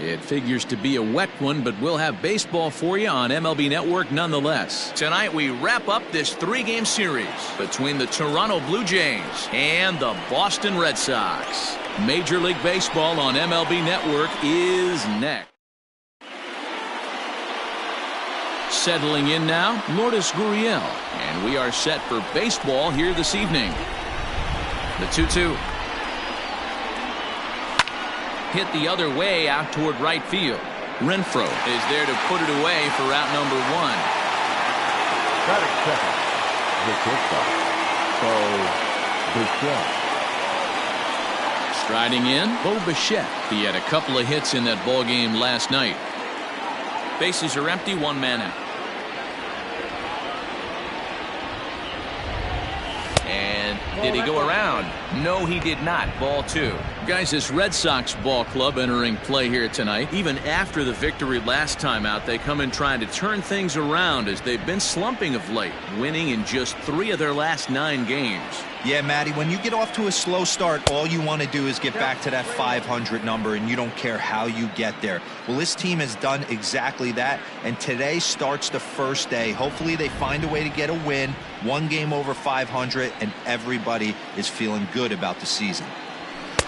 It figures to be a wet one, but we'll have baseball for you on MLB Network nonetheless. Tonight we wrap up this 3-game series between the Toronto Blue Jays and the Boston Red Sox. Major League Baseball on MLB Network is next. Settling in now, Lourdes Gurriel, and we are set for baseball here this evening. The 2-2. Hit the other way out toward right field. Renfroe is there to put it away for out number 1. Batting second, the shortstop, Bo Bichette. Striding in, Bo Bichette. He had a couple of hits in that ball game last night. Bases are empty, 1 man out. And did he go around? No, he did not. Ball 2. Guys, this Red Sox ball club entering play here tonight. Even after the victory last time out, they come in trying to turn things around as they've been slumping of late, winning in just 3 of their last 9 games. Yeah, Matty, when you get off to a slow start, all you want to do is get back to that 500 number, and you don't care how you get there. Well, this team has done exactly that, and today starts the first day. Hopefully they find a way to get a win, 1 game over 500, and everybody is feeling good about the season.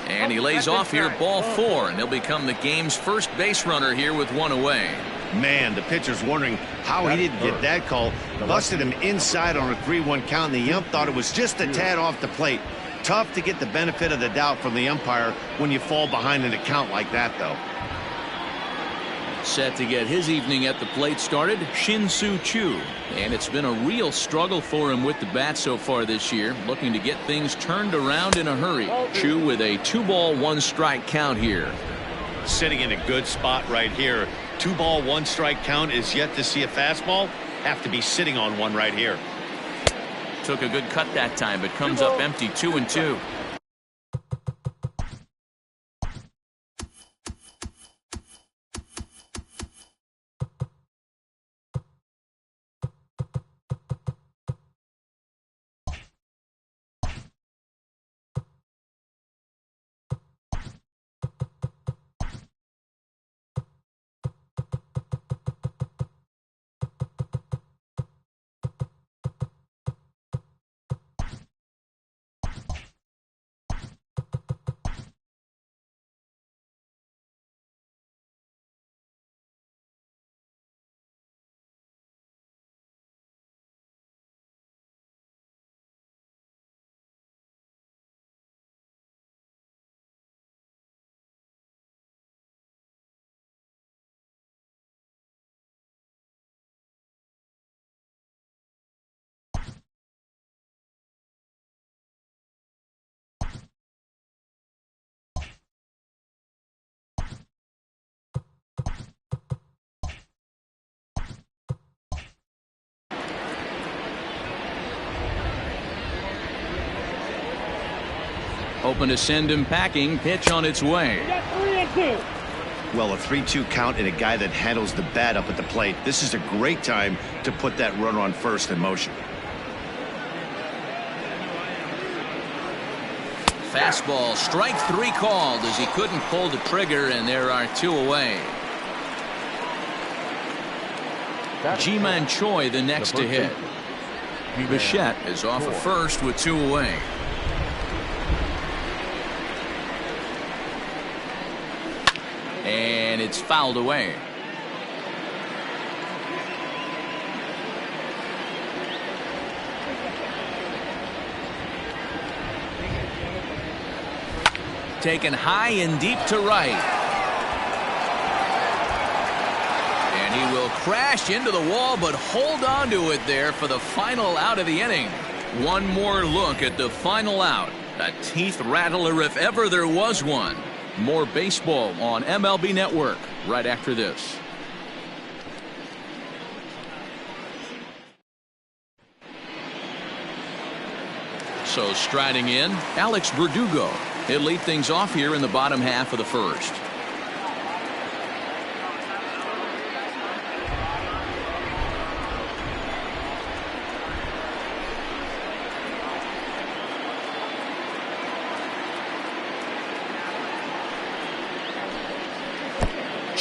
And he lays off here, ball 4, and he'll become the game's first base runner here with 1 away. Man, the pitcher's wondering how he didn't get that call. Busted him inside on a 3-1 count, and the ump thought it was just a tad off the plate. Tough to get the benefit of the doubt from the umpire when you fall behind in a count like that, though. Set to get his evening at the plate started, Shin-Soo Choo. And it's been a real struggle for him with the bat so far this year, looking to get things turned around in a hurry. Choo with a 2-ball 1-strike count here. Sitting in a good spot right here. 2-ball 1-strike count is yet to see a fastball. Have to be sitting on one right here. Took a good cut that time, but comes up empty, 2-2. Open to send him packing. Pitch on its way. Well, a 3-2 count and a guy that handles the bat up at the plate. This is a great time to put that runner on first in motion. Fastball, strike 3 called as he couldn't pull the trigger, and there are 2 away. Ji-Man Choi the next to hit. Bichette is off of first with 2 away. And it's fouled away. Taken high and deep to right. And he will crash into the wall, but hold on to it there for the final out of the inning. One more look at the final out. A teeth rattler if ever there was one. More baseball on MLB Network right after this. So striding in, Alex Verdugo. He'll lead things off here in the bottom half of the first.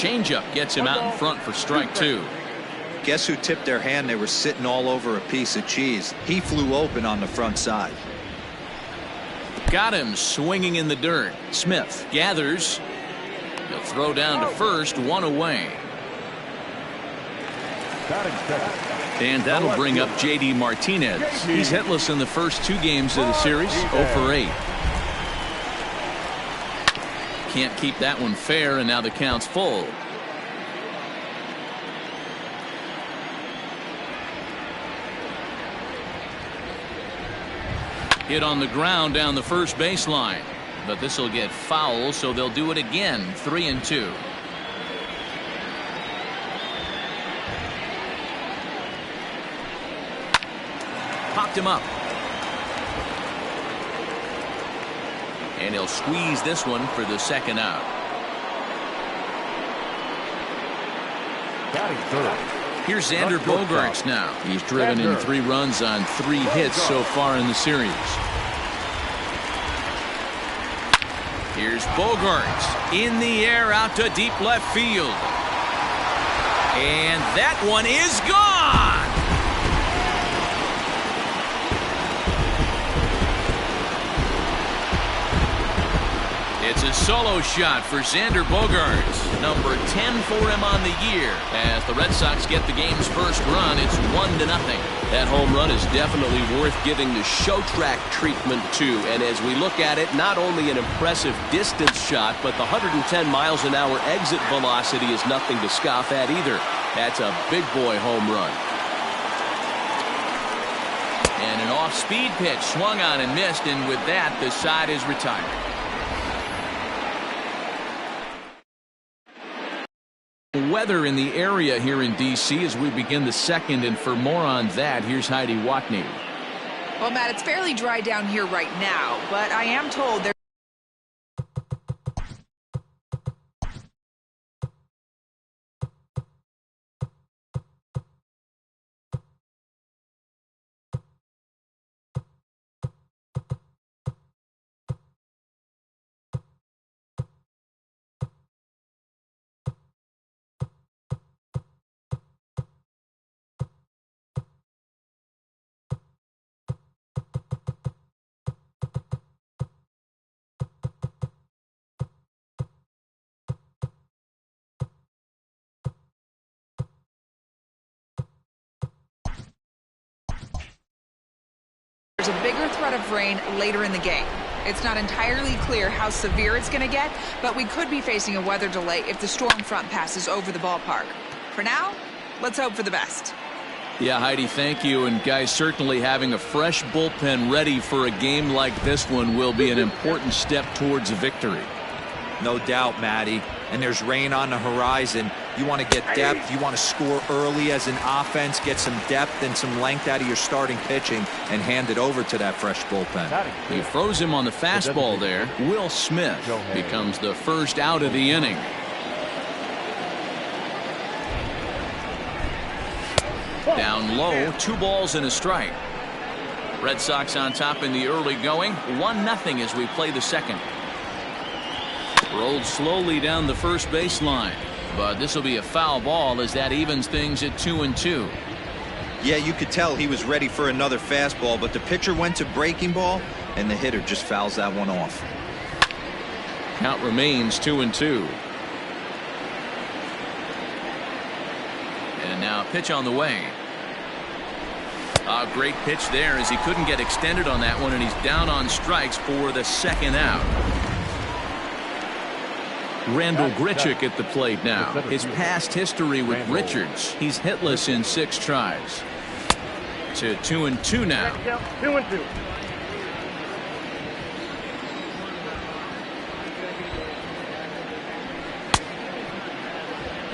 Changeup gets him out in front for strike 2. Guess who tipped their hand? They were sitting all over a piece of cheese. He flew open on the front side. Got him swinging in the dirt. Smith gathers. He'll throw down to first, 1 away. And that'll bring up J.D. Martinez. He's hitless in the first 2 games of the series, 0 for 8. Can't keep that one fair, and now the count's full. Hit on the ground down the first baseline, but this will get foul, so they'll do it again. 3-2. Popped him up, and he'll squeeze this one for the second out. Here's Xander Bogaerts now. He's driven in 3 runs on 3 hits so far in the series. Here's Bogaerts in the air out to deep left field. And that one is gone. It's a solo shot for Xander Bogaerts, number 10 for him on the year. As the Red Sox get the game's first run, it's 1-0. That home run is definitely worth giving the show track treatment to. And as we look at it, not only an impressive distance shot, but the 110 miles an hour exit velocity is nothing to scoff at either. That's a big boy home run. And an off-speed pitch swung on and missed, and with that, the side is retired. Weather in the area here in D.C. as we begin the second, and for more on that, here's Heidi Watney. Well, Matt, it's fairly dry down here right now, but I am told there's a bigger threat of rain later in the game. It's not entirely clear how severe it's going to get, but we could be facing a weather delay if the storm front passes over the ballpark. For now, let's hope for the best. Yeah, Heidi, thank you. And guys, certainly having a fresh bullpen ready for a game like this one will be an important step towards a victory. No doubt, Matty. And there's rain on the horizon. You want to get depth. You want to score early as an offense, get some depth and some length out of your starting pitching, and hand it over to that fresh bullpen. He froze him on the fastball there. Will Smith becomes the first out of the inning. Down low, 2 balls and a strike. Red Sox on top in the early going, 1-0 as we play the second. Rolled slowly down the first baseline, but this will be a foul ball as that evens things at 2-2. Yeah, you could tell he was ready for another fastball, but the pitcher went to breaking ball, and the hitter just fouls that one off. Count remains 2-2. And now a pitch on the way. A great pitch there as he couldn't get extended on that one, and he's down on strikes for the second out. Randall Grichuk at the plate now. His past history with Richards, he's hitless in 6 tries. To 2-2 now. 2-2.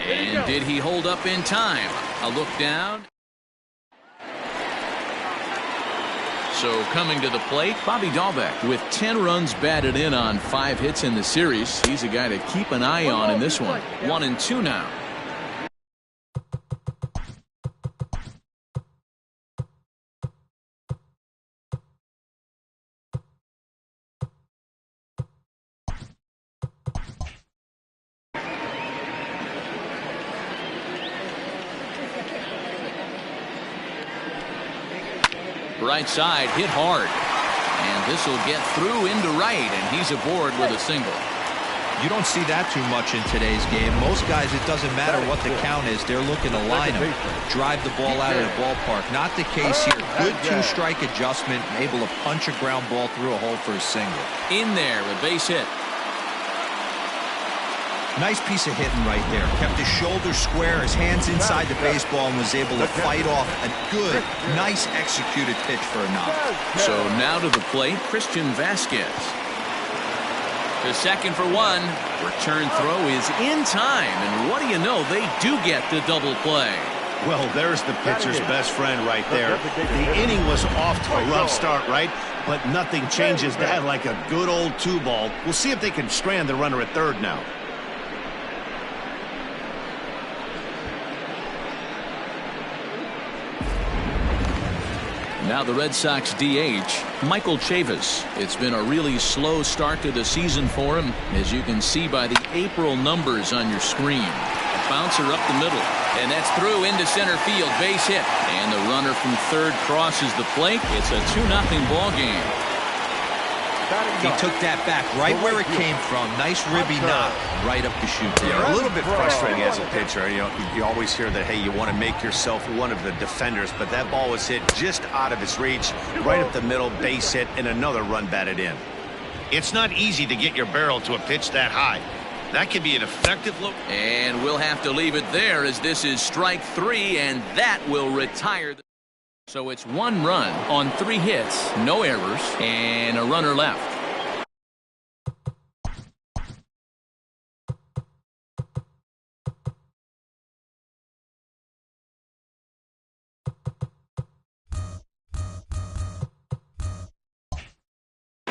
And did he hold up in time? A look down. So coming to the plate, Bobby Dahlbeck with 10 runs batted in on 5 hits in the series. He's a guy to keep an eye on in this one. 1-2 now. Right side hit hard. And this will get through into right, and he's aboard with a single. You don't see that too much in today's game. Most guys, it doesn't matter what the count is. They're looking to line him, drive the ball out of the ballpark. Not the case here. Good two-strike adjustment, able to punch a ground ball through a hole for a single. In there, a base hit. Nice piece of hitting right there. Kept his shoulders square, his hands inside the baseball, and was able to fight off a good, nice executed pitch for a knock. So now to the plate, Christian Vasquez. To second for one. Return throw is in time, and what do you know, they do get the double play. Well, there's the pitcher's best friend right there. The inning was off to a rough start, right? But nothing changes that like a good old 2-ball. We'll see if they can strand the runner at third now. Now the Red Sox DH, Michael Chavis. It's been a really slow start to the season for him, as you can see by the April numbers on your screen. A bouncer up the middle, and that's through into center field, base hit. And the runner from third crosses the plate. It's a 2-0 ball game. He took that back right where it came from. Nice ribby knock right up the chute there. A little bit frustrating as a pitcher. You always hear that, hey, you want to make yourself one of the defenders, but that ball was hit just out of his reach, right up the middle, base hit, and another run batted in. It's not easy to get your barrel to a pitch that high. That could be an effective look. And we'll have to leave it there, as this is strike 3, and that will retire. So it's 1 run on 3 hits, no errors, and a runner left.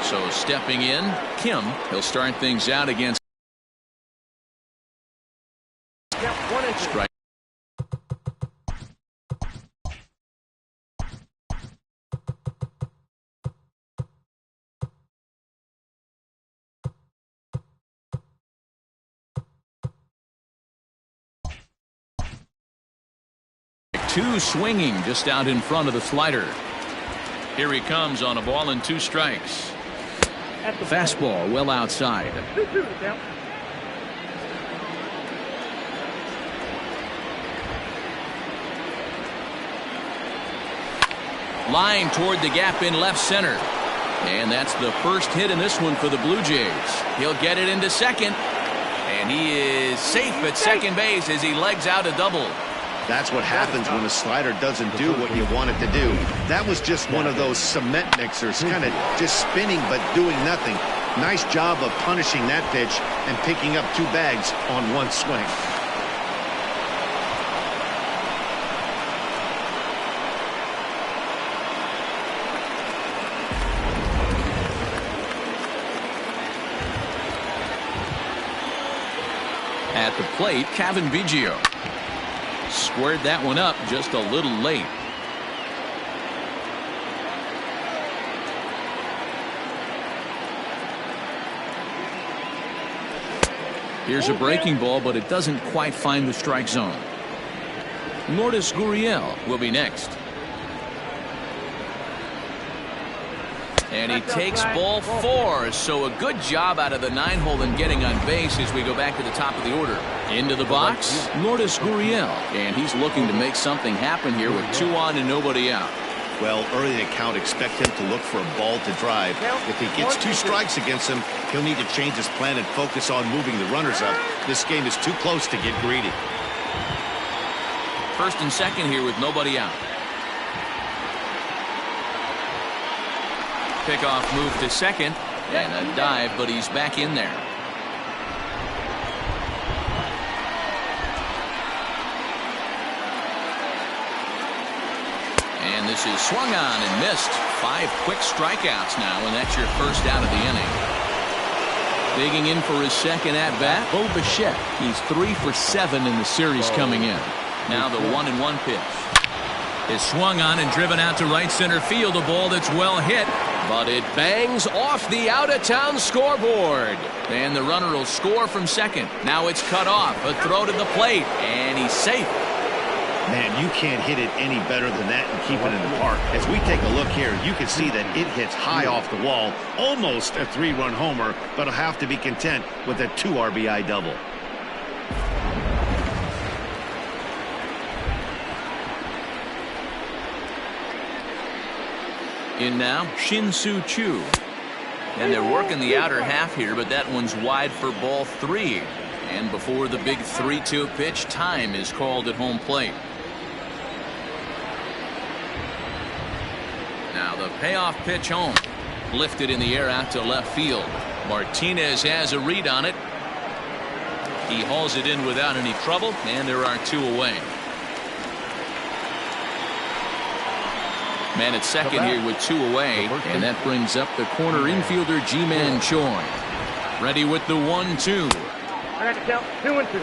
So stepping in, Kim. He'll start things out against strike. Two swinging just out in front of the slider. Here he comes on a ball and 2 strikes. Fastball well outside. Line toward the gap in left center. And that's the first hit in this one for the Blue Jays. He'll get it into second. And he is safe at second base as he legs out a double. That's what happens when a slider doesn't do what you want it to do. That was just one of those cement mixers, kind of just spinning but doing nothing. Nice job of punishing that pitch and picking up 2 bags on 1 swing. At the plate, Kevin Biggio. Squared that one up just a little late. Here's a breaking ball, but it doesn't quite find the strike zone. Lourdes Gurriel will be next. And he takes ball 4, so a good job out of the 9-hole in getting on base as we go back to the top of the order. Into the box, Lourdes Gurriel, and he's looking to make something happen here with 2 on and nobody out. Well, early in the count, expect him to look for a ball to drive. If he gets 2 strikes against him, he'll need to change his plan and focus on moving the runners up. This game is too close to get greedy. First and second here with nobody out. Pickoff move to second, and a dive, but he's back in there. And this is swung on and missed. 5 quick strikeouts now, and that's your first out of the inning. Digging in for his second at-bat, Bo Bichette. He's 3 for 7 in the series coming in. Now the 1-1 pitch is swung on and driven out to right center field. A ball that's well hit, but it bangs off the out-of-town scoreboard. And the runner will score from second. Now it's cut off. A throw to the plate, and he's safe. Man, you can't hit it any better than that and keep it in the park. As we take a look here, you can see that it hits high off the wall, almost a 3-run homer, but will have to be content with a 2 RBI double. In now, Shin-Soo Choo. And they're working the outer half here, but that one's wide for ball 3. And before the big 3-2 pitch, time is called at home plate. Now the payoff pitch home. Lifted in the air out to left field. Martinez has a read on it. He hauls it in without any trouble, and there are 2 away. Man at second here with 2 away, and that brings up the corner infielder Ji-Man Choi. Ready with the 1-2. I got to count 2 and 2.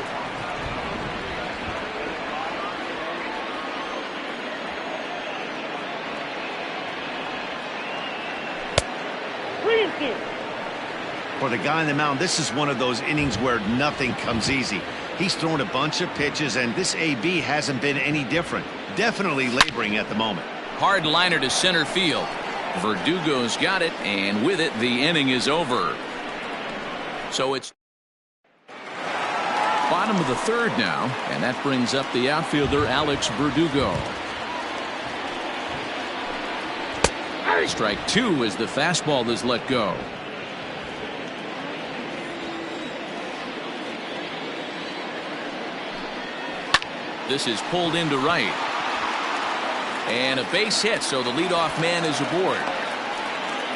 For the guy on the mound, this is one of those innings where nothing comes easy. He's thrown a bunch of pitches, and this AB hasn't been any different. Definitely laboring at the moment. Hard liner to center field. Verdugo's got it, and with it, the inning is over. So it's bottom of the 3rd now, and that brings up the outfielder Alex Verdugo. Strike 2 as the fastball is let go. This is pulled into right. And a base hit, so the leadoff man is aboard.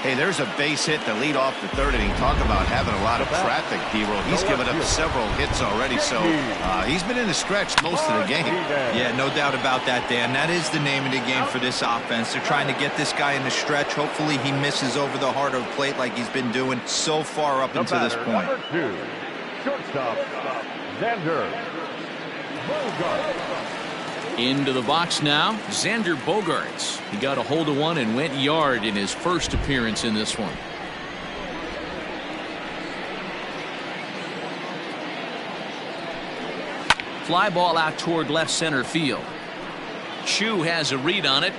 Hey, there's a base hit to lead off the 3rd inning. Talk about having a lot of traffic, D-Roll. He's given up several hits already, so he's been in the stretch most of the game. Yeah, no doubt about that, Dan. That is the name of the game for this offense. They're trying to get this guy in the stretch. Hopefully he misses over the heart of the plate like he's been doing so far up until this point. Number 2, shortstop, Xander Bogaerts. Into the box now, Xander Bogaerts. He got a hold of one and went yard in his first appearance in this one. Fly ball out toward left center field. Choo has a read on it.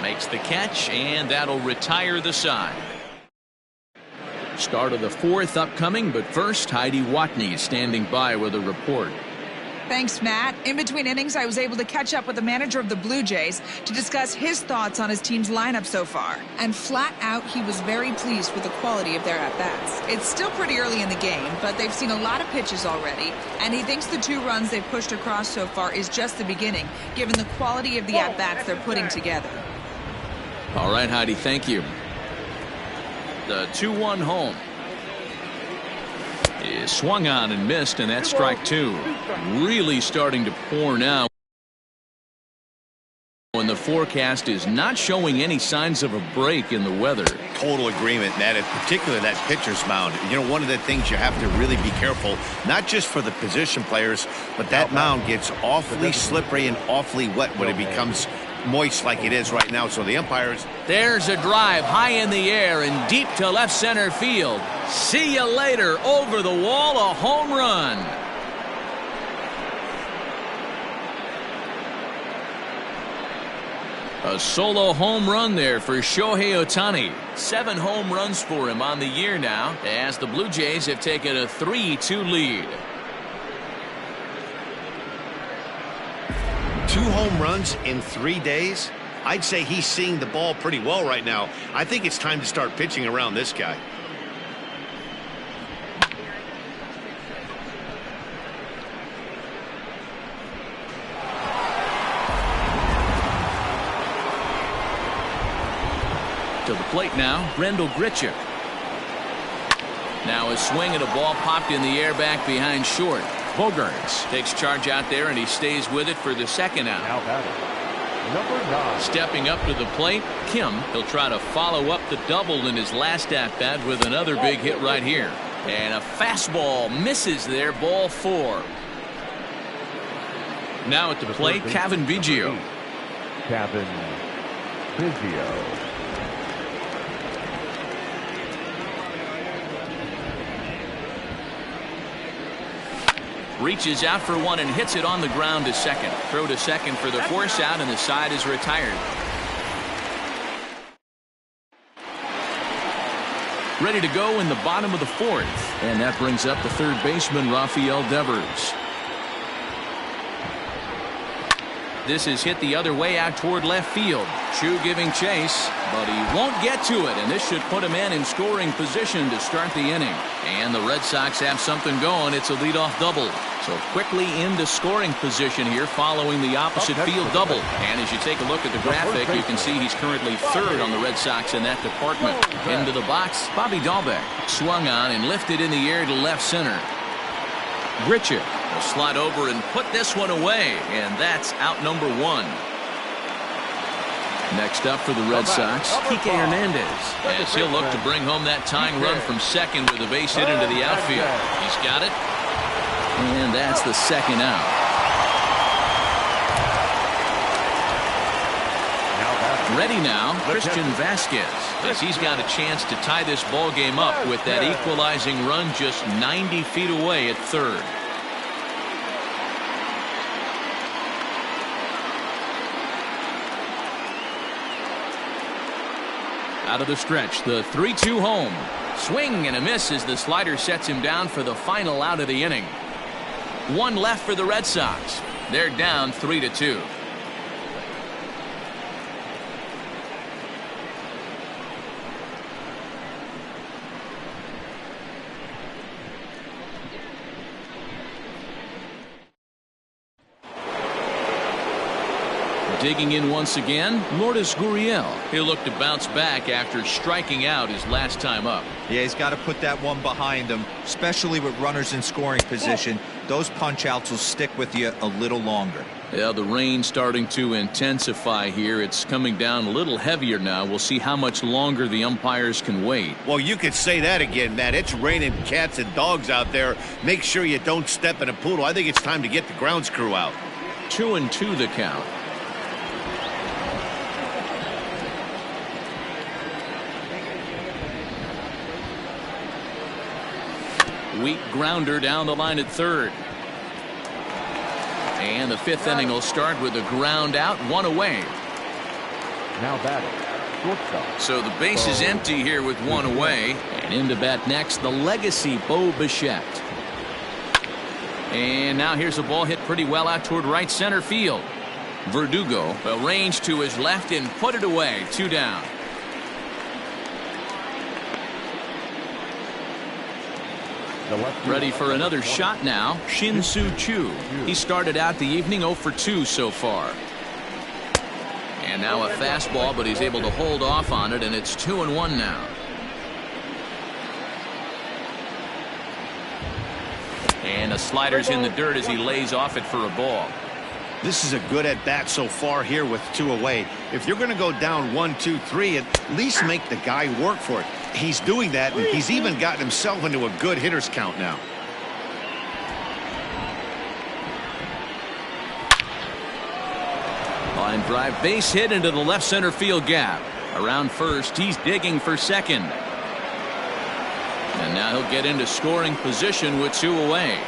Makes the catch, and that'll retire the side. Start of the 4th upcoming, but first, Heidi Watney is standing by with a report. Thanks, Matt. In between innings, I was able to catch up with the manager of the Blue Jays to discuss his thoughts on his team's lineup so far. And flat out, he was very pleased with the quality of their at-bats. It's still pretty early in the game, but they've seen a lot of pitches already, and he thinks the 2 runs they've pushed across so far is just the beginning, given the quality of the at-bats they're putting together. All right, Heidi, thank you. The 2-1 home is swung on and missed, and that's strike 2. Really starting to pour now, when the forecast is not showing any signs of a break in the weather. Total agreement, that in particular that pitcher's mound. You know, one of the things you have to really be careful, not just for the position players, but that mound gets awfully slippery and awfully wet when it becomes moist like it is right now. So the umpires. There's a drive high in the air and deep to left center field. See you later. Over the wall, a home run. A solo home run there for Shohei Ohtani. 7 home runs for him on the year now, as the Blue Jays have taken a 3-2 lead. 2 home runs in 3 days. I'd say he's seeing the ball pretty well right now. I think it's time to start pitching around this guy. To the plate now, Brendel Grichuk. Now a swing and a ball popped in the air back behind short. Bogaerts takes charge out there, and he stays with it for the 2nd out. Now batting, number 9. Stepping up to the plate, Kim. He'll try to follow up the double in his last at-bat with another big hit right here. And a fastball misses there, ball 4. Now at the plate, Cavan Biggio. Cavan Biggio. Reaches out for one and hits it on the ground to second. Throw to second for the force out, and the side is retired. Ready to go in the bottom of the fourth. And that brings up the third baseman, Rafael Devers. This is hit the other way out toward left field. Chu giving chase, but he won't get to it, and this should put him in scoring position to start the inning. And the Red Sox have something going. It's a leadoff double. So quickly into scoring position here following the opposite field double. And as you take a look at the graphic, you can see he's currently third on the Red Sox in that department. Into the box, Bobby Dahlbeck swung on and lifted in the air to left center. Grichuk will slide over and put this one away, and that's out number one. Next up for the Red Sox, Kike Hernandez, as he'll look to bring home that tying run from second with a base hit into the outfield. He's got it, and that's the second out. Ready now, Christian Vasquez, as he's got a chance to tie this ball game up with that equalizing run just 90 feet away at third. Out of the stretch, the 3-2 home. Swing and a miss as the slider sets him down for the final out of the inning. One left for the Red Sox. They're down 3-2. Digging in once again, Lourdes Gurriel. He'll look to bounce back after striking out his last time up. Yeah, he's got to put that one behind him, especially with runners in scoring position. Those punch-outs will stick with you a little longer. Yeah, the rain starting to intensify here. It's coming down a little heavier now. We'll see how much longer the umpires can wait. Well, you could say that again, Matt. It's raining cats and dogs out there. Make sure you don't step in a poodle. I think it's time to get the grounds crew out. 2-2 the count. Weak grounder down the line at third. And the fifth inning will start with a ground out, one away. Now batting, shortstop. So the base is empty here with one away. And into bat next, the legacy Bo Bichette. And now here's a ball hit pretty well out toward right center field. Verdugo will range to his left and put it away. 2 down. Ready for another shot now, Shin-Soo Choo. He started out the evening 0 for 2 so far. And now a fastball, but he's able to hold off on it, and it's 2-1 now. And a slider's in the dirt as he lays off it for a ball. This is a good at-bat so far here with 2 away. If you're going to go down 1, 2, 3, at least make the guy work for it. He's doing that, and he's even gotten himself into a good hitter's count now. Line drive, base hit into the left center field gap. Around first, he's digging for second. And now he'll get into scoring position with 2 away.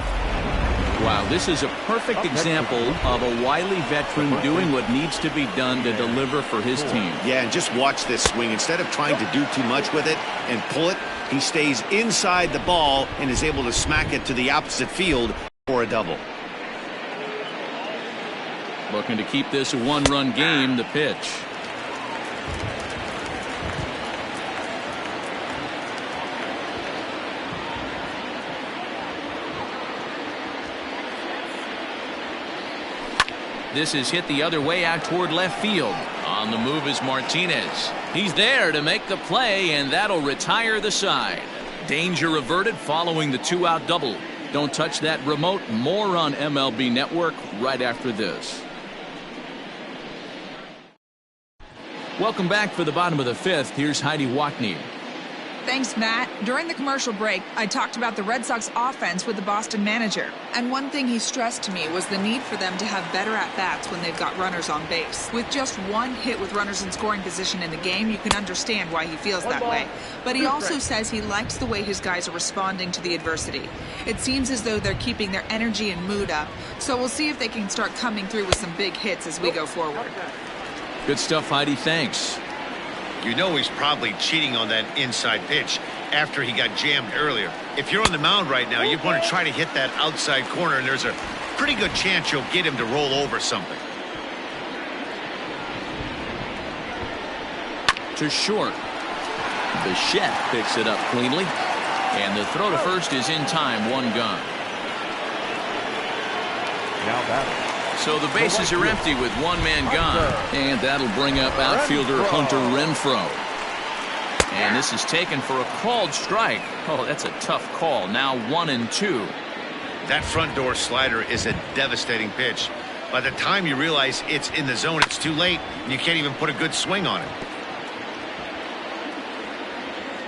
Wow, this is a perfect example of a wily veteran doing what needs to be done to deliver for his team. Yeah, and just watch this swing. Instead of trying to do too much with it and pull it, he stays inside the ball and is able to smack it to the opposite field for a double. Looking to keep this a 1-run game, the pitch. This is hit the other way out toward left field. On the move is Martinez. He's there to make the play, and that'll retire the side. Danger averted following the 2-out double. Don't touch that remote. More on MLB Network right after this. Welcome back for the bottom of the fifth. Here's Heidi Watney. Thanks, Matt. During the commercial break, I talked about the Red Sox offense with the Boston manager. And one thing he stressed to me was the need for them to have better at-bats when they've got runners on base. With just one hit with runners in scoring position in the game, you can understand why he feels that way. But he also says he likes the way his guys are responding to the adversity. It seems as though they're keeping their energy and mood up. So we'll see if they can start coming through with some big hits as we go forward. Good stuff, Heidi. Thanks. You know he's probably cheating on that inside pitch after he got jammed earlier. If you're on the mound right now, you're going to try to hit that outside corner, and there's a pretty good chance you'll get him to roll over something. To short. Bichette picks it up cleanly. And the throw to first is in time. One gone. Now batting. So the bases are empty with one man gone. And that'll bring up outfielder Hunter Renfroe. And this is taken for a called strike. Oh, that's a tough call. Now 1-2. That front door slider is a devastating pitch. By the time you realize it's in the zone, it's too late, and you can't even put a good swing on it.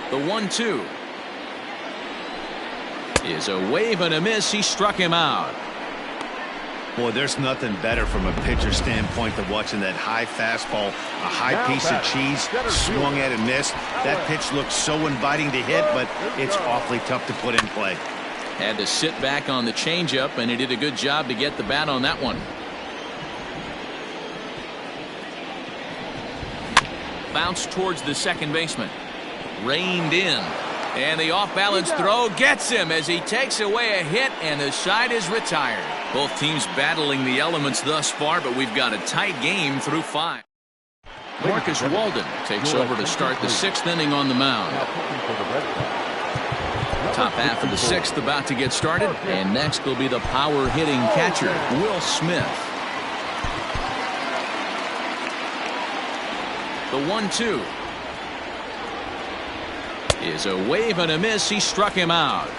The 1-2 is a wave and a miss. He struck him out. Boy, there's nothing better from a pitcher standpoint than watching that high fastball, a high piece of cheese, swung at and missed. That pitch looks so inviting to hit, but it's awfully tough to put in play. Had to sit back on the changeup, and he did a good job to get the bat on that one. Bounce towards the second baseman. Reined in. And the off-balance throw gets him as he takes away a hit, and the side is retired. Both teams battling the elements thus far, but we've got a tight game through 5. Marcus Walden takes over to start the 6th inning on the mound. Top half of the 6th about to get started, and next will be the power-hitting catcher, Will Smith. The 1-2 is a wave and a miss. He struck him out.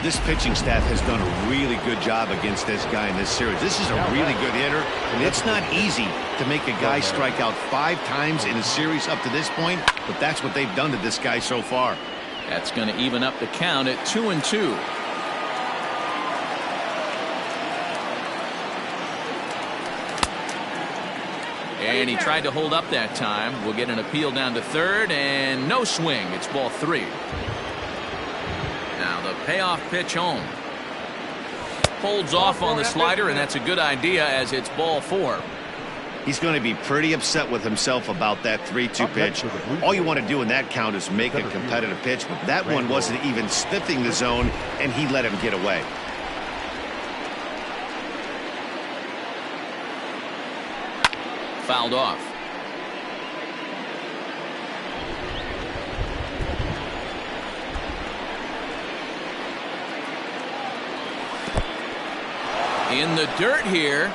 This pitching staff has done a really good job against this guy in this series. This is a really good hitter, and it's not easy to make a guy strike out 5 times in a series up to this point, but that's what they've done to this guy so far. That's going to even up the count at 2-2. And he tried to hold up that time. We'll get an appeal down to third, and no swing. It's ball 3. Now the payoff pitch home. Holds off on the slider, and that's a good idea as it's ball 4. He's going to be pretty upset with himself about that 3-2 pitch. All you want to do in that count is make a competitive pitch, but that one wasn't even sniffing the zone, and he let him get away. Fouled off. In the dirt here,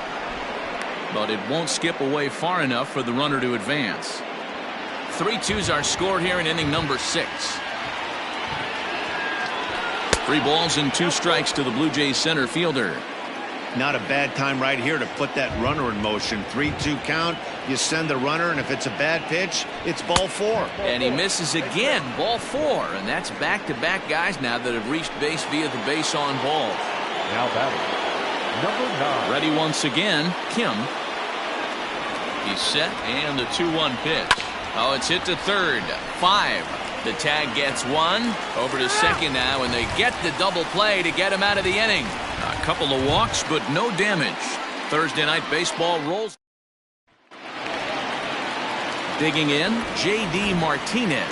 but it won't skip away far enough for the runner to advance. 3-2s are scored here in inning number 6. 3 balls and 2 strikes to the Blue Jays center fielder. Not a bad time right here to put that runner in motion. 3-2 count. You send the runner, and if it's a bad pitch, it's ball 4. And he misses again. Ball 4. And that's back-to-back guys now that have reached base via the base on ball. Now batting, number 9. Ready once again, Kim. He's set, and the 2-1 pitch. Oh, it's hit to third. 5. The tag gets 1. Over to second now, and they get the double play to get him out of the inning. A couple of walks, but no damage. Thursday night baseball rolls. Digging in, J.D. Martinez.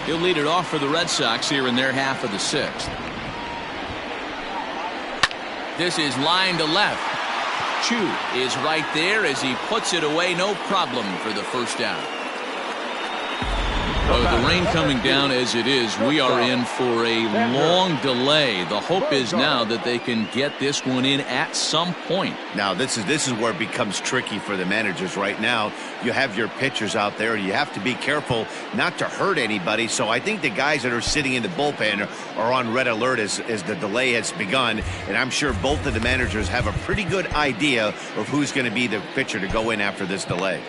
He'll lead it off for the Red Sox here in their half of the 6th. This is line to left. Chu is right there as he puts it away. No problem for the first out. The rain coming down as it is, we are in for a long delay. The hope is now that they can get this one in at some point. Now, this is where it becomes tricky for the managers right now. You have your pitchers out there, and you have to be careful not to hurt anybody. So I think the guys that are sitting in the bullpen are on red alert as the delay has begun. And I'm sure both of the managers have a pretty good idea of who's going to be the pitcher to go in after this delay.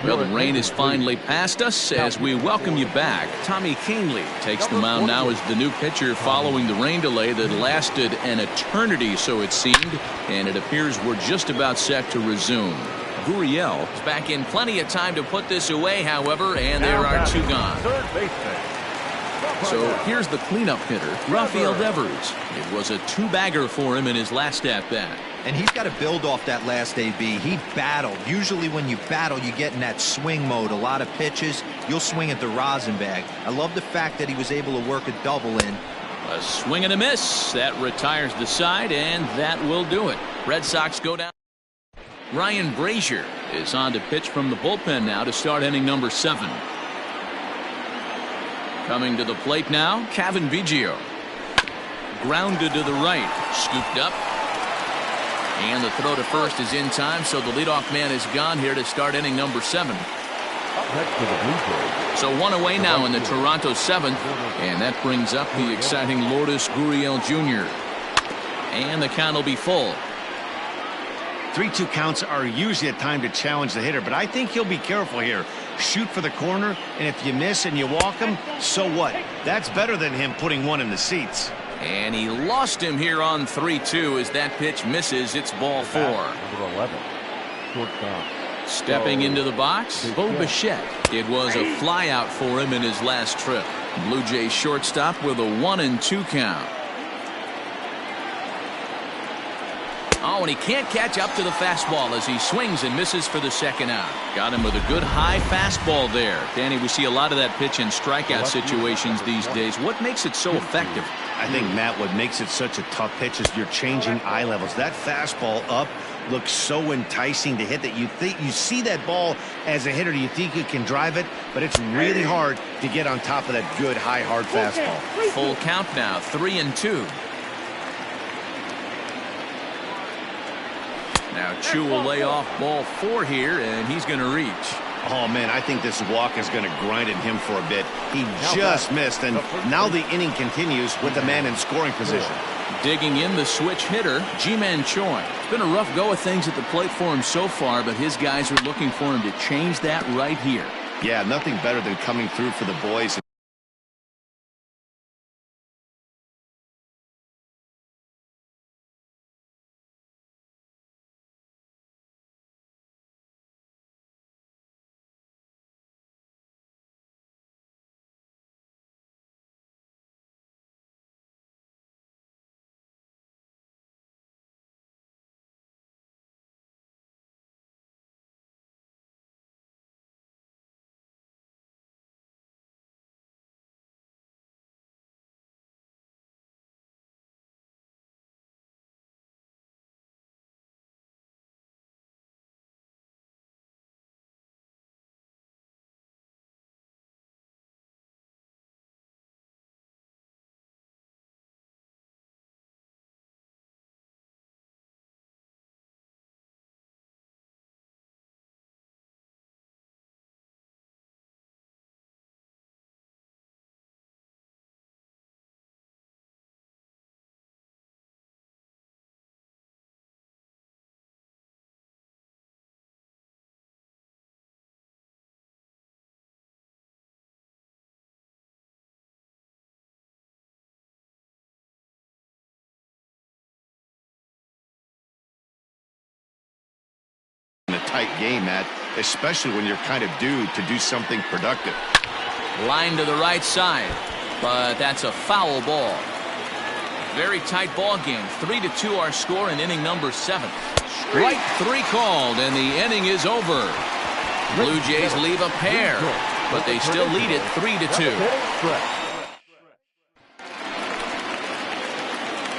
Well, the rain has finally passed us as we welcome you back. Tommy Kahnle takes the mound now as the new pitcher following the rain delay that lasted an eternity, so it seemed, and it appears we're just about set to resume. Gurriel is back in plenty of time to put this away, however, and there are two gone. So here's the cleanup hitter, Rafael Devers. It was a two-bagger for him in his last at-bat. And he's got to build off that last AB. He battled. Usually when you battle, you get in that swing mode. A lot of pitches, you'll swing at the rosin bag. I love the fact that he was able to work a double in. A swing and a miss. That retires the side, and that will do it. Red Sox go down. Ryan Brazier is on to pitch from the bullpen now to start inning number 7. Coming to the plate now, Cavan Biggio. Grounded to the right, scooped up. And the throw to first is in time, so the leadoff man is gone here to start inning number 7. So one away now in the Toronto 7th, and that brings up the exciting Lourdes Gurriel Jr. And the count will be full. 3-2 counts are usually a time to challenge the hitter, but I think he'll be careful here. Shoot for the corner, and if you miss and you walk him, so what? That's better than him putting one in the seats. And he lost him here on 3-2 as that pitch misses. It's ball 4. Number 11. Stepping into the box, Bo Bichette. It was a fly out for him in his last trip. Blue Jays shortstop with a 1-2 count. Oh, and he can't catch up to the fastball as he swings and misses for the second out. Got him with a good high fastball there. Danny, we see a lot of that pitch in strikeout situations these days. What makes it so effective? I think, Matt, what makes it such a tough pitch is you're changing eye levels. That fastball up looks so enticing to hit that you think you see that ball as a hitter. You think you can drive it, but it's really hard to get on top of that good high hard fastball. Full count now, 3-2. Now Chu will lay off ball 4 here, and he's going to reach. Oh, man, I think this walk is going to grind at him for a bit. He just missed, and now the inning continues with the man in scoring position. Digging in the switch hitter, Ji-Man Choi. It's been a rough go of things at the plate for him so far, but his guys are looking for him to change that right here. Yeah, nothing better than coming through for the boys. Tight game, Matt, especially when you're kind of due to do something productive. Line to the right side, but that's a foul ball. Very tight ball game. 3-2 our score in inning number 7. Strike 3 called, and the inning is over. Blue Jays leave a pair, but they still lead it 3-2.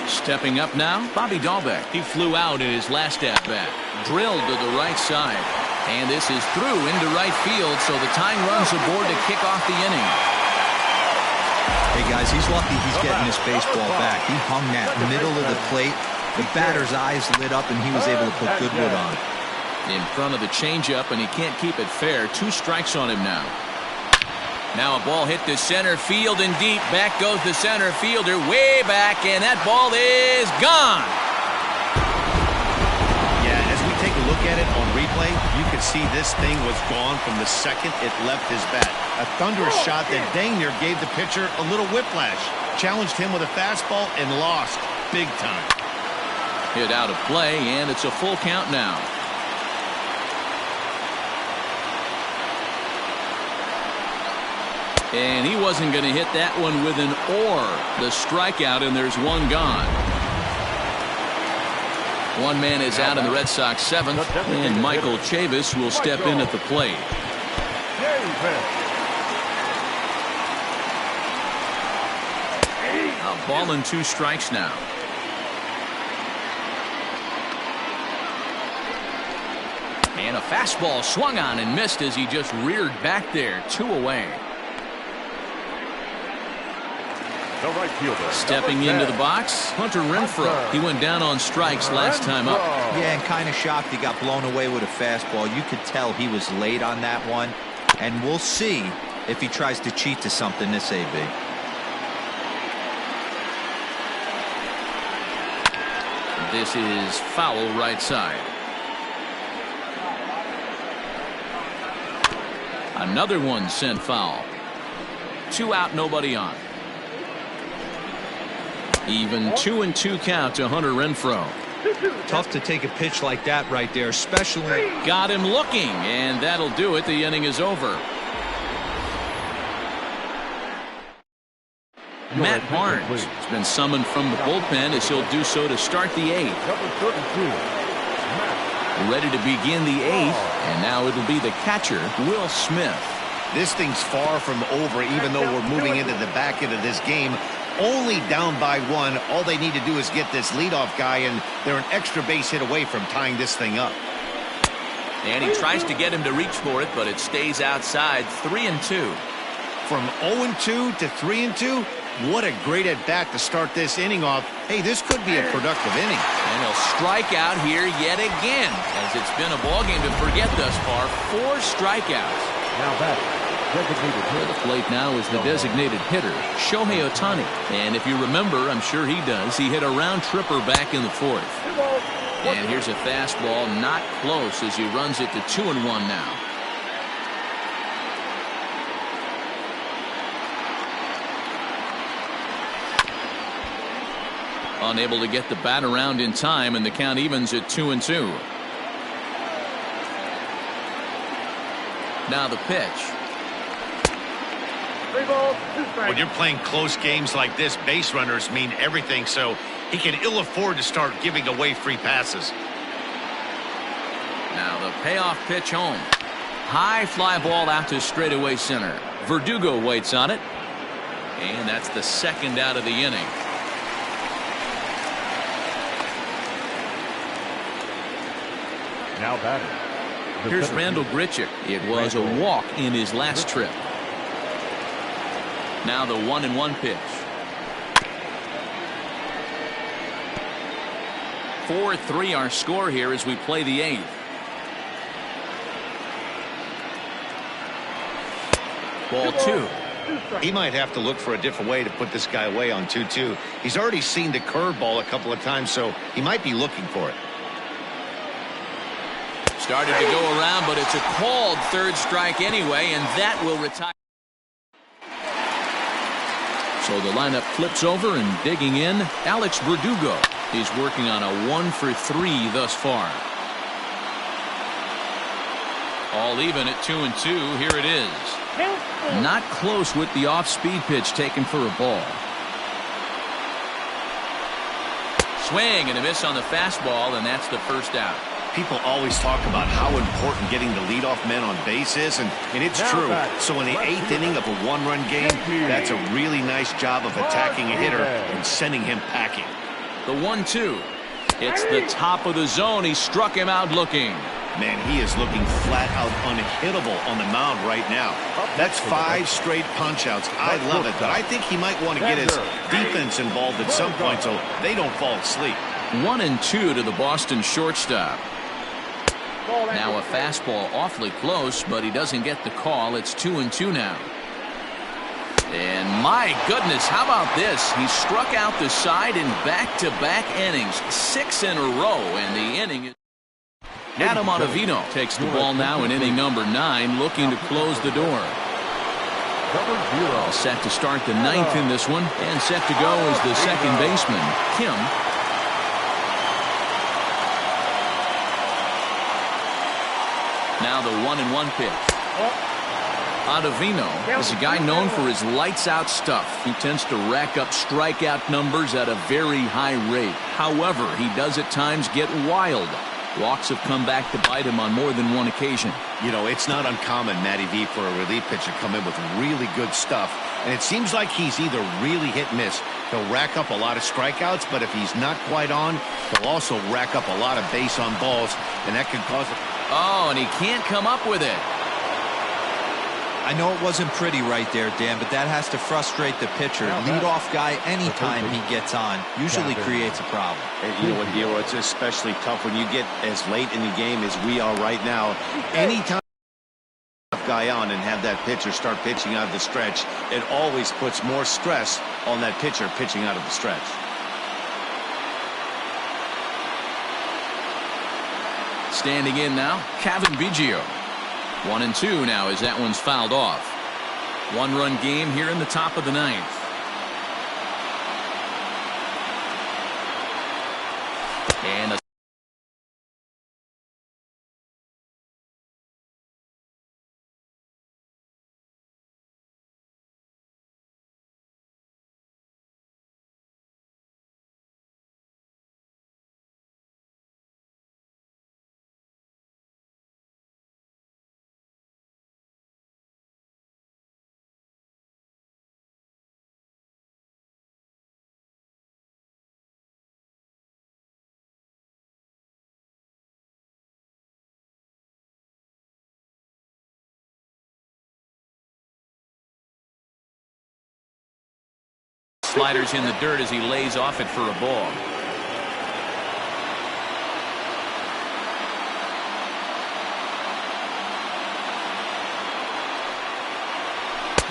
Stepping up now, Bobby Dahlbeck. He flew out in his last at-bat. Drilled to the right side. And this is through into right field, so the tying runs aboard to kick off the inning. Hey, guys, he's lucky he's getting this baseball back. He hung that middle of the plate. The batter's eyes lit up, and he was able to put good wood on. In front of the changeup, and he can't keep it fair. 2 strikes on him now. Now a ball hit to center field and deep. Back goes the center fielder way back, and that ball is gone. Yeah, as we take a look at it on replay, you can could see this thing was gone from the second it left his bat. A thunderous shot that dang near gave the pitcher a little whiplash. Challenged him with a fastball and lost big time. Hit out of play, and it's a full count now. And he wasn't going to hit that one with an or. The strikeout, and there's one gone. One man is out in the Red Sox seventh, and Michael Chavis will step in at the plate. A ball and 2 strikes now. And a fastball swung on and missed as he just reared back there. 2 away. The right fielder. Stepping into the box, Hunter Renfroe. He went down on strikes last time up. Yeah, and kind of shocked he got blown away with a fastball. You could tell he was late on that one. And we'll see if he tries to cheat to something this AB. This is foul right side. Another one sent foul. 2 out, nobody on. Even 2-2 count to Hunter Renfroe. Tough to take a pitch like that right there, especially. Got him looking, and that'll do it. The inning is over. Matt Barnes has been summoned from the bullpen as he'll do so to start the 8th. Ready to begin the 8th, and now it'll be the catcher, Will Smith. This thing's far from over, even though we're moving into the back end of this game. Only down by 1. All they need to do is get this leadoff guy, and they're an extra base hit away from tying this thing up. And he tries to get him to reach for it, but it stays outside. 3-2. From 0-2 to 3-2, what a great at-bat to start this inning off. Hey, this could be a productive inning. And he'll strike out here yet again, as it's been a ballgame to forget thus far. 4 strikeouts. Now batting. At the plate now is the designated hitter, Shohei Ohtani. And if you remember, I'm sure he does, he hit a round tripper back in the 4th. And here's a fastball, not close, as he runs it to 2-1 now. Unable to get the bat around in time, and the count evens at 2-2. Now the pitch. When you're playing close games like this, base runners mean everything, so he can ill afford to start giving away free passes. Now the payoff pitch home. High fly ball out to straightaway center. Verdugo waits on it. And that's the 2nd out of the inning. Now batting. Here's Randall Grichuk. It was a walk in his last trip. Now the 1-1 pitch. 4-3 our score here as we play the 8th. Ball 2. He might have to look for a different way to put this guy away on 2-2. He's already seen the curveball a couple of times, so he might be looking for it. Started to go around, but it's a called 3rd strike anyway, and that will retire. So the lineup flips over, and digging in, Alex Verdugo. He's working on a 1-for-3 thus far. All even at 2-2. Here it is. Not close with the off-speed pitch taken for a ball. Swing and a miss on the fastball, and that's the 1st out. People always talk about how important getting the leadoff men on base is, and it's true. So in the 8th inning of a 1-run game, that's a really nice job of attacking a hitter and sending him packing. The 1-2. It's the top of the zone. He struck him out looking. Man, he is looking flat out unhittable on the mound right now. That's 5 straight punch-outs. I love it, but I think he might want to get his defense involved at some point so they don't fall asleep. 1-2 to the Boston shortstop. Now a fastball awfully close, but he doesn't get the call. It's 2-2 now. And my goodness, how about this? He struck out the side in back-to-back innings, 6 in a row, and the inning is... Adam Ottavino takes the ball now in inning number 9, looking to close the door. All set to start the 9th in this one, and set to go is the second baseman, Kim. Now the 1-1 pitch. Ottavino is a guy known for his lights-out stuff. He tends to rack up strikeout numbers at a very high rate. However, he does at times get wild. Walks have come back to bite him on more than one occasion. You know, it's not uncommon, Matty V, for a relief pitcher to come in with really good stuff. And it seems like he's either really hit and miss. He'll rack up a lot of strikeouts, but if he's not quite on, he'll also rack up a lot of base on balls, and that can cause it. Oh, and he can't come up with it. I know it wasn't pretty right there, Dan, but that has to frustrate the pitcher. Leadoff guy, anytime he gets on, usually creates a problem. And you know what, Diego, it's especially tough when you get as late in the game as we are right now. Anytime guy on and have that pitcher start pitching out of the stretch, it always puts more stress on that pitcher pitching out of the stretch. Standing in now, Kevin Biggio. 1-2 now as that one's fouled off. 1-run game here in the top of the 9th. And a sliders in the dirt as he lays off it for a ball.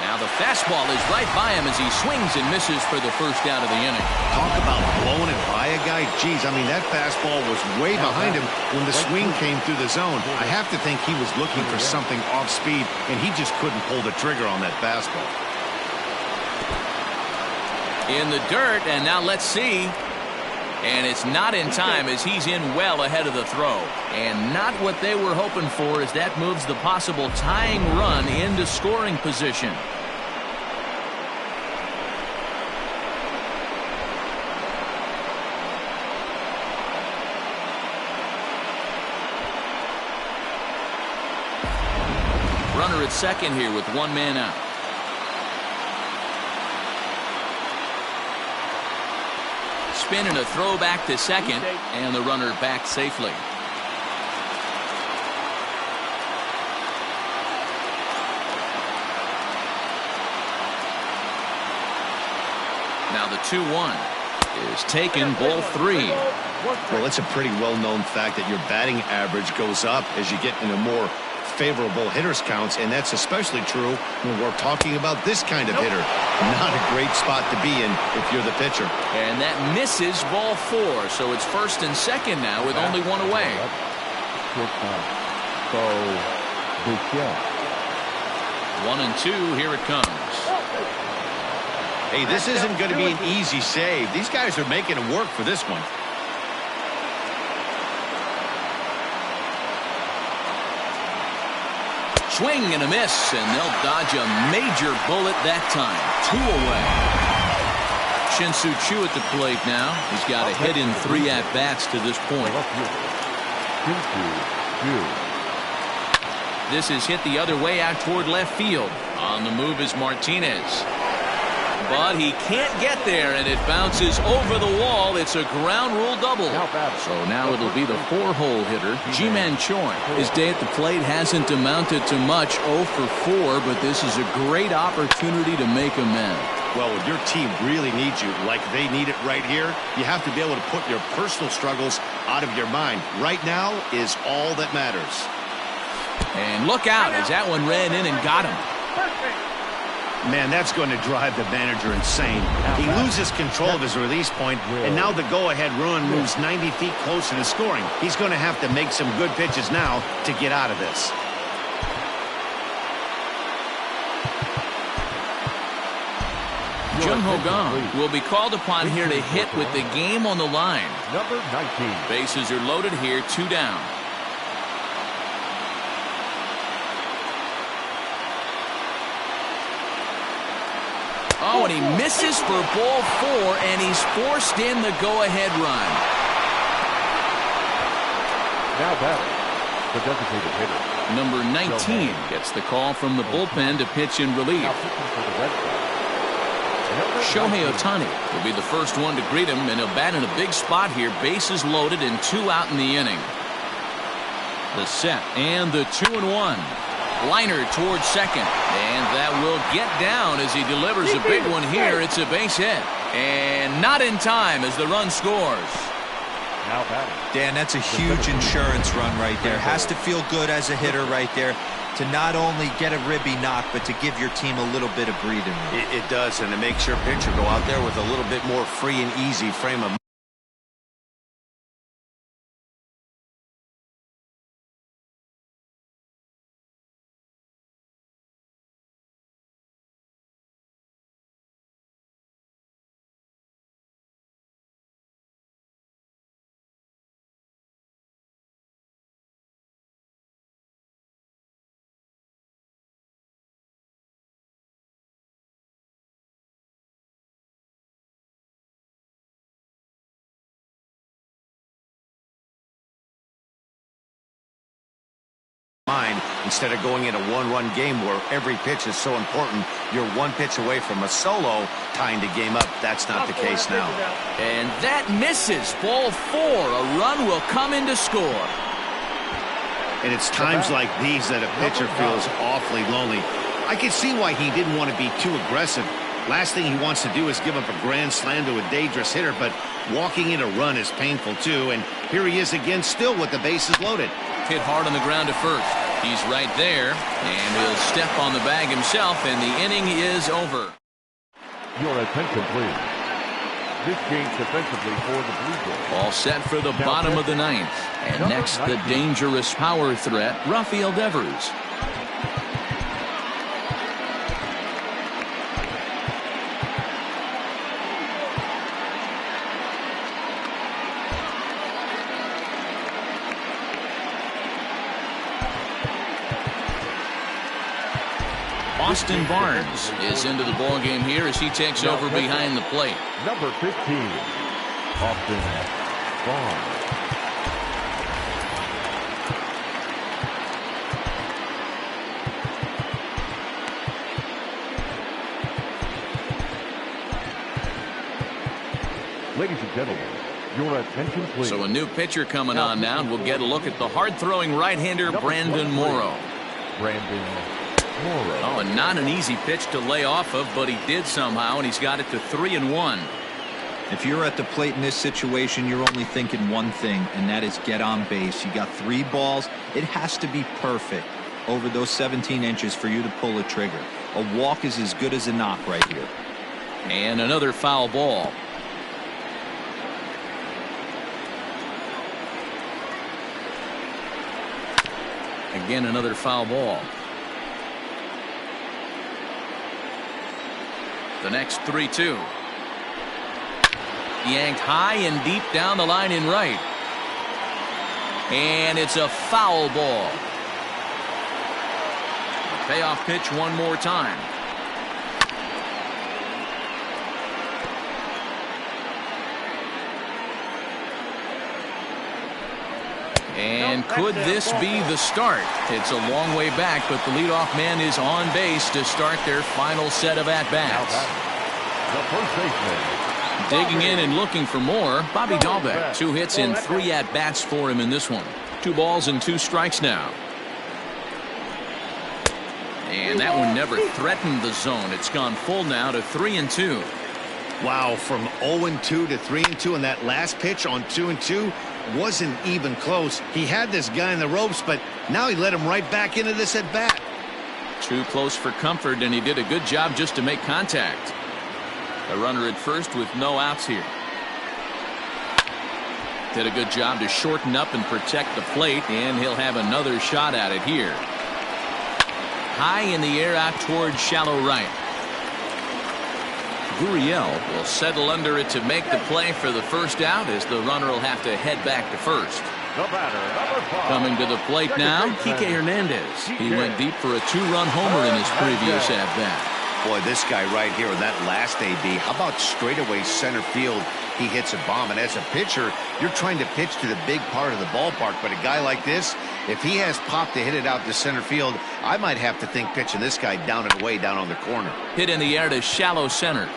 Now the fastball is right by him as he swings and misses for the first out of the inning. Talk about blowing it by a guy. Geez, I mean, that fastball was way behind him when the swing came through the zone. I have to think he was looking for something off speed, and he just couldn't pull the trigger on that fastball. In the dirt, and now let's see. And it's not in time as he's in well ahead of the throw. And not what they were hoping for as that moves the possible tying run into scoring position. Runner at second here with one man out. Spin and a throw back to second, and the runner back safely. Now the 2-1 is taken, ball 3. Well, it's a pretty well-known fact that your batting average goes up as you get into more favorable hitters counts, and that's especially true when we're talking about this kind of hitter. Not a great spot to be in if you're the pitcher. And that misses, ball 4, so it's first and second now with only one away. 1-2, here it comes. Hey, this isn't going to be an easy save. These guys are making it work for this one. Swing and a miss, and they'll dodge a major bullet that time. 2 away. Shin-Soo Choo at the plate now. He's got a hit in 3 at-bats to this point. This is hit the other way out toward left field. On the move is Martinez. But he can't get there, and it bounces over the wall. It's a ground rule double. So now it'll be the 4-hole hitter, Ji-Man Choi. His day at the plate hasn't amounted to much, 0 for 4, but this is a great opportunity to make amends. Well, when your team really needs you, like they need it right here, you have to be able to put your personal struggles out of your mind. Right now is all that matters. And look out as that one ran in and got him. Man, that's going to drive the manager insane. He loses control of his release point, and now the go-ahead run moves 90 feet closer to scoring. He's going to have to make some good pitches now to get out of this. Jung Ho Gong will be called upon here to hit with the game on the line. Number 19. Bases are loaded here, 2 down. Oh, and he misses for ball 4, and he's forced in the go-ahead run. Now batting, the designated hitter. Number 19 gets the call from the bullpen to pitch in relief. Now pitching for the Red Sox. Shohei Ohtani will be the first one to greet him, and he'll bat in a big spot here. Bases loaded and 2 out in the inning. The set and the 2-1. Liner towards second, and that will get down as he delivers a big one here. It's a base hit, and not in time as the run scores. Now batting. Dan, that's a huge insurance run right there. Has to feel good as a hitter right there to not only get a ribby knock, but to give your team a little bit of breathing room. It does, and it makes your pitcher go out there with a little bit more free and easy frame of mind instead of going in a one-run game where every pitch is so important. You're one pitch away from a solo tying the game up. That's not the case now. And that misses. Ball 4. A run will come in to score. And it's times like these that a pitcher feels awfully lonely. I can see why he didn't want to be too aggressive. Last thing he wants to do is give up a grand slam to a dangerous hitter, but walking in a run is painful too. And here he is again, still with the bases loaded. Hit hard on the ground to first. He's right there, and he'll step on the bag himself, and the inning is over. Your attention, please. This game's defensively for the Blue Jays. All set for the bottom of the 9th. And next, the dangerous power threat, Rafael Devers. Austin Barnes is into the ballgame here as he takes over behind the plate. Number 15, Austin Barnes. Ladies and gentlemen, your attention please. So a new pitcher coming on now, and we'll get a look at the hard-throwing right-hander Brandon Morrow. Oh, and not an easy pitch to lay off of, but he did somehow, and he's got it to 3-1. If you're at the plate in this situation, you're only thinking one thing, and that is get on base. You got 3 balls. It has to be perfect over those 17 inches for you to pull a trigger. A walk is as good as a knock right here. And another foul ball. Again, another foul ball. The next 3-2. Yanked high and deep down the line in right. And it's a foul ball. The payoff pitch one more time. And could this be the start? It's a long way back, but the leadoff man is on base to start their final set of at-bats. The first baseman. Digging in and looking for more, Bobby Dahlbeck. 2 hits and 3 at-bats for him in this one. 2 balls and 2 strikes now. And that one never threatened the zone. It's gone full now to 3-2. Wow, from 0-2 to 3-2, and that last pitch on 2-2 wasn't even close. He had this guy in the ropes, but now he let him right back into this at bat. Too close for comfort, and he did a good job just to make contact. A runner at first with no outs here. Did a good job to shorten up and protect the plate, and he'll have another shot at it here. High in the air out towards shallow right. Gurriel will settle under it to make the play for the first out, as the runner will have to head back to first. The batter, number 5. Coming to the plate now, Kike Hernandez. He went deep for a 2-run homer in his previous at-bat. Boy, this guy right here in that last AB, how about straightaway center field? He hits a bomb, and as a pitcher, you're trying to pitch to the big part of the ballpark, but a guy like this, if he has pop to hit it out to center field, I might have to think pitching this guy down and away down on the corner. Hit in the air to shallow center.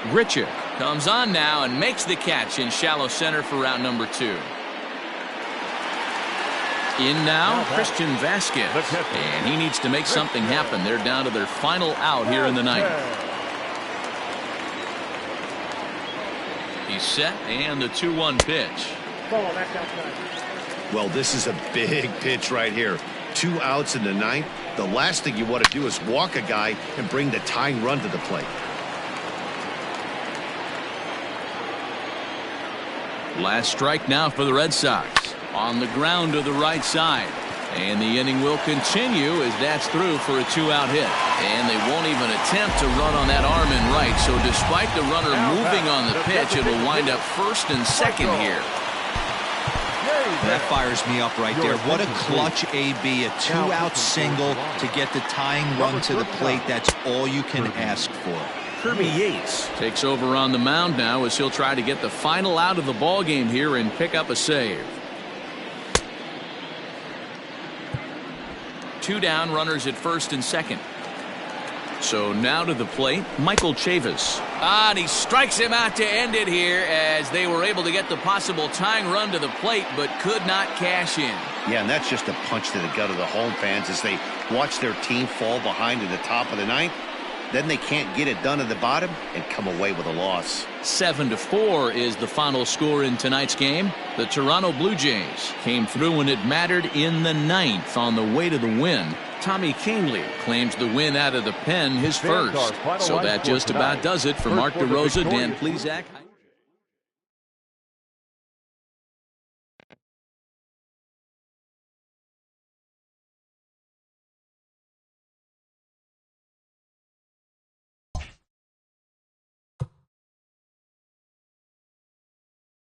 Grichuk comes on now and makes the catch in shallow center for round number 2. In now, Christian Vasquez, and he needs to make something happen. They're down to their final out here in the ninth. He's set, and the 2-1 pitch. Well, this is a big pitch right here. 2 outs in the ninth. The last thing you want to do is walk a guy and bring the tying run to the plate. Last strike now for the Red Sox. On the ground to the right side. And the inning will continue as that's through for a 2-out hit. And they won't even attempt to run on that arm in right. So despite the runner moving on the pitch, it'll wind up first and second here. That fires me up right there. What a clutch AB. A 2-out single to get the tying run to the plate. That's all you can ask for. Kirby Yates takes over on the mound now as he'll try to get the final out of the ball game here and pick up a save. 2 down, runners at first and second. So now to the plate, Michael Chavis. And he strikes him out to end it here, as they were able to get the possible tying run to the plate but could not cash in. Yeah, and that's just a punch to the gut of the home fans as they watch their team fall behind in the top of the ninth. Then they can't get it done at the bottom and come away with a loss. 7-4 is the final score in tonight's game. The Toronto Blue Jays came through when it mattered in the ninth on the way to the win. Tommy Kahnle claims the win out of the pen, his first. So that just about does it for Mark DeRosa, Dan Plesac.